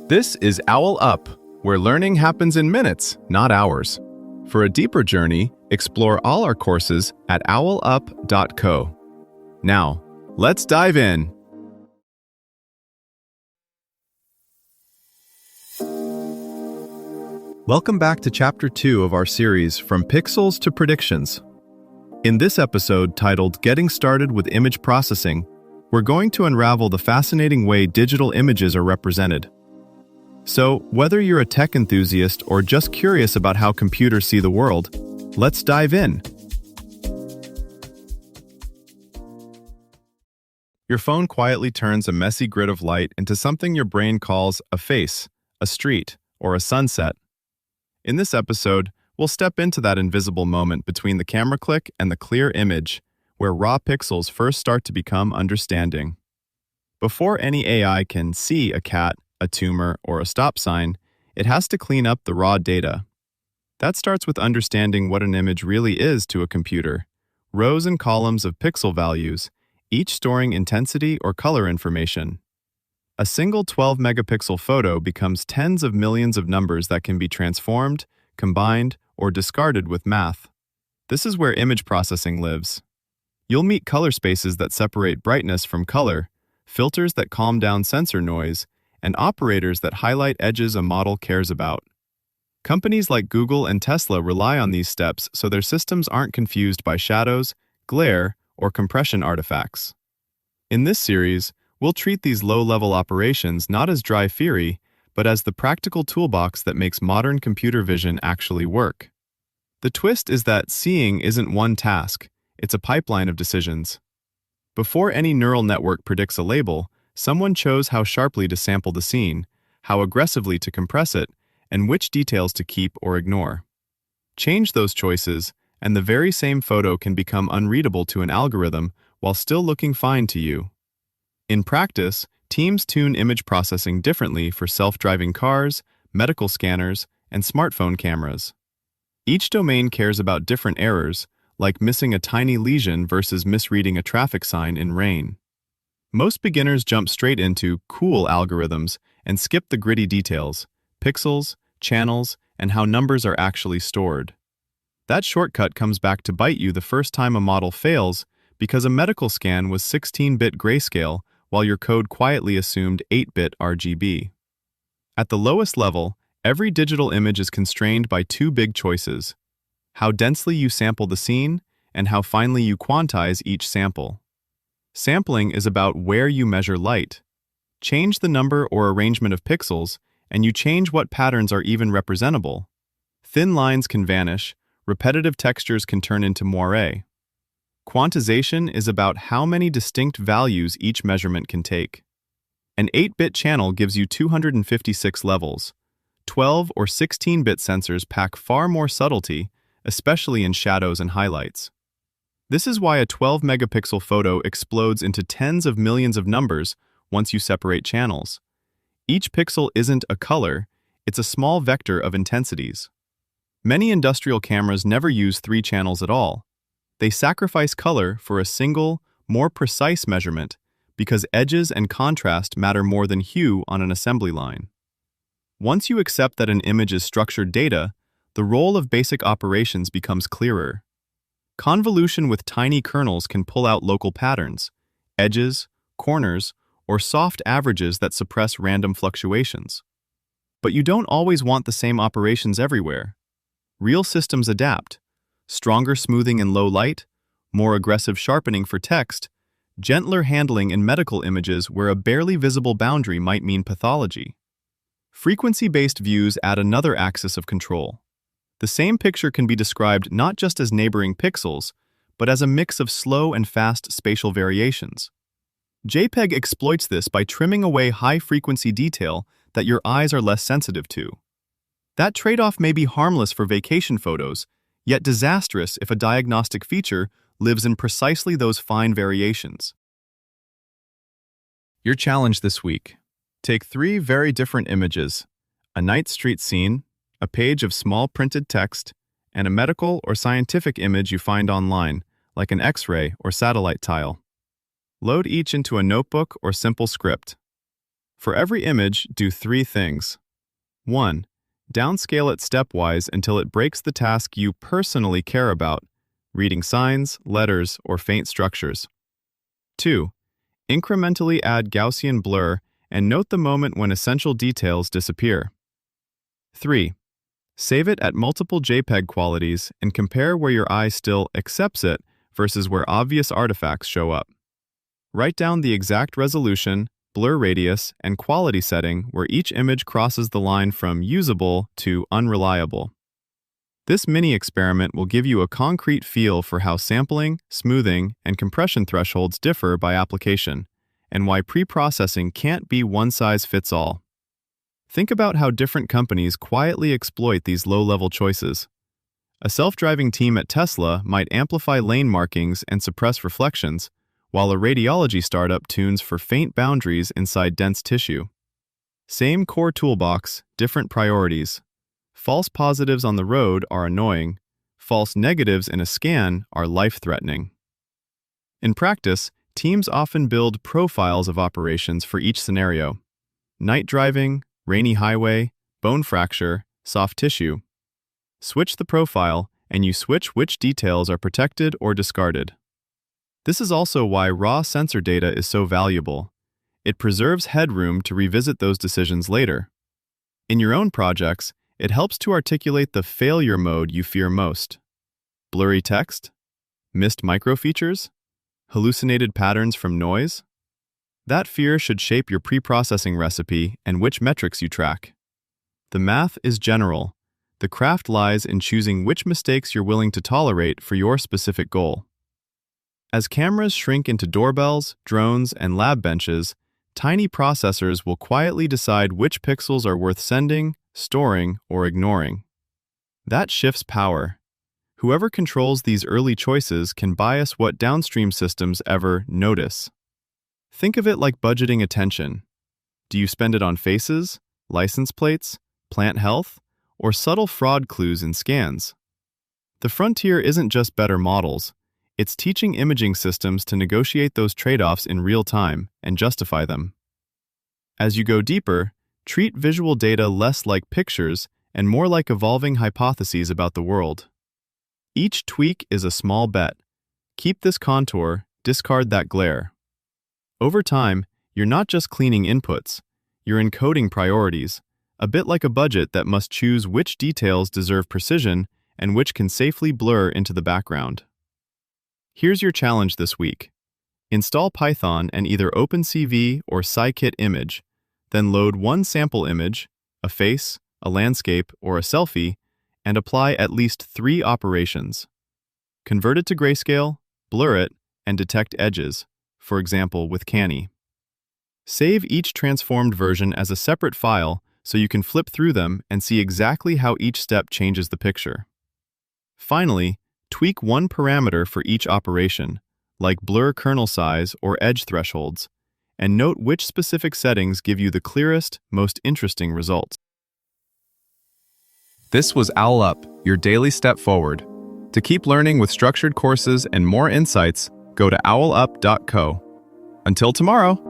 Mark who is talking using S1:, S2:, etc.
S1: This is OwlUp, where learning happens in minutes, not hours. For a deeper journey, explore all our courses at owlup.co. Now, let's dive in. Welcome back to Chapter 2 of our series, From Pixels to Predictions. In this episode, titled Getting Started with Image Processing, we're going to unravel the fascinating way digital images are represented. So, whether you're a tech enthusiast or just curious about how computers see the world, let's dive in. Your phone quietly turns a messy grid of light into something your brain calls a face, a street, or a sunset. In this episode, we'll step into that invisible moment between the camera click and the clear image, where raw pixels first start to become understanding. Before any AI can see a cat, a tumor, or a stop sign, it has to clean up the raw data. That starts with understanding what an image really is to a computer. Rows and columns of pixel values, each storing intensity or color information. A single 12-megapixel photo becomes tens of millions of numbers that can be transformed, combined, or discarded with math. This is where image processing lives. You'll meet color spaces that separate brightness from color, filters that calm down sensor noise, and operators that highlight edges a model cares about. Companies like Google and Tesla rely on these steps so their systems aren't confused by shadows, glare, or compression artifacts. In this series, we'll treat these low-level operations not as dry theory, but as the practical toolbox that makes modern computer vision actually work. The twist is that seeing isn't one task, it's a pipeline of decisions. Before any neural network predicts a label, someone chose how sharply to sample the scene, how aggressively to compress it, and which details to keep or ignore. Change those choices, and the very same photo can become unreadable to an algorithm while still looking fine to you. In practice, teams tune image processing differently for self-driving cars, medical scanners, and smartphone cameras. Each domain cares about different errors, like missing a tiny lesion versus misreading a traffic sign in rain. Most beginners jump straight into cool algorithms and skip the gritty details, pixels, channels, and how numbers are actually stored. That shortcut comes back to bite you the first time a model fails because a medical scan was 16-bit grayscale while your code quietly assumed 8-bit RGB. At the lowest level, every digital image is constrained by two big choices: how densely you sample the scene and how finely you quantize each sample. Sampling is about where you measure light. Change the number or arrangement of pixels, and you change what patterns are even representable. Thin lines can vanish, repetitive textures can turn into moire. Quantization is about how many distinct values each measurement can take. An 8-bit channel gives you 256 levels. 12 or 16-bit sensors pack far more subtlety, especially in shadows and highlights. This is why a 12-megapixel photo explodes into tens of millions of numbers once you separate channels. Each pixel isn't a color, it's a small vector of intensities. Many industrial cameras never use 3 channels at all. They sacrifice color for a single, more precise measurement because edges and contrast matter more than hue on an assembly line. Once you accept that an image is structured data, the role of basic operations becomes clearer. Convolution with tiny kernels can pull out local patterns, edges, corners, or soft averages that suppress random fluctuations. But you don't always want the same operations everywhere. Real systems adapt. Stronger smoothing in low light, more aggressive sharpening for text, gentler handling in medical images where a barely visible boundary might mean pathology. Frequency-based views add another axis of control. The same picture can be described not just as neighboring pixels, but as a mix of slow and fast spatial variations. JPEG exploits this by trimming away high-frequency detail that your eyes are less sensitive to. That trade-off may be harmless for vacation photos, yet disastrous if a diagnostic feature lives in precisely those fine variations. Your challenge this week: take 3 very different images: a night street scene, a page of small printed text, and a medical or scientific image you find online, like an X-ray or satellite tile. Load each into a notebook or simple script. For every image, do three things. 1. Downscale it stepwise until it breaks the task you personally care about, reading signs, letters, or faint structures. 2. Incrementally add Gaussian blur and note the moment when essential details disappear. 3. Save it at multiple JPEG qualities and compare where your eye still accepts it versus where obvious artifacts show up. Write down the exact resolution, blur radius, and quality setting where each image crosses the line from usable to unreliable. This mini-experiment will give you a concrete feel for how sampling, smoothing, and compression thresholds differ by application, and why pre-processing can't be one-size-fits-all. Think about how different companies quietly exploit these low-level choices. A self-driving team at Tesla might amplify lane markings and suppress reflections, while a radiology startup tunes for faint boundaries inside dense tissue. Same core toolbox, different priorities. False positives on the road are annoying. False negatives in a scan are life-threatening. In practice, teams often build profiles of operations for each scenario. Night driving, rainy highway, bone fracture, soft tissue. Switch the profile, and you switch which details are protected or discarded. This is also why raw sensor data is so valuable. It preserves headroom to revisit those decisions later. In your own projects, it helps to articulate the failure mode you fear most. Blurry text? Missed microfeatures? Hallucinated patterns from noise? That fear should shape your pre-processing recipe and which metrics you track. The math is general. The craft lies in choosing which mistakes you're willing to tolerate for your specific goal. As cameras shrink into doorbells, drones, and lab benches, tiny processors will quietly decide which pixels are worth sending, storing, or ignoring. That shifts power. Whoever controls these early choices can bias what downstream systems ever notice. Think of it like budgeting attention. Do you spend it on faces, license plates, plant health, or subtle fraud clues in scans? The frontier isn't just better models. It's teaching imaging systems to negotiate those trade-offs in real time and justify them. As you go deeper, treat visual data less like pictures and more like evolving hypotheses about the world. Each tweak is a small bet. Keep this contour, discard that glare. Over time, you're not just cleaning inputs, you're encoding priorities, a bit like a budget that must choose which details deserve precision and which can safely blur into the background. Here's your challenge this week. Install Python and either OpenCV or scikit image, then load one sample image, a face, a landscape, or a selfie, and apply at least 3 operations. Convert it to grayscale, blur it, and detect edges, for example with Canny. Save each transformed version as a separate file so you can flip through them and see exactly how each step changes the picture. Finally, tweak one parameter for each operation, like blur kernel size or edge thresholds, and note which specific settings give you the clearest, most interesting results. This was OwlUp, your daily step forward. To keep learning with structured courses and more insights, go to owlup.co. Until tomorrow!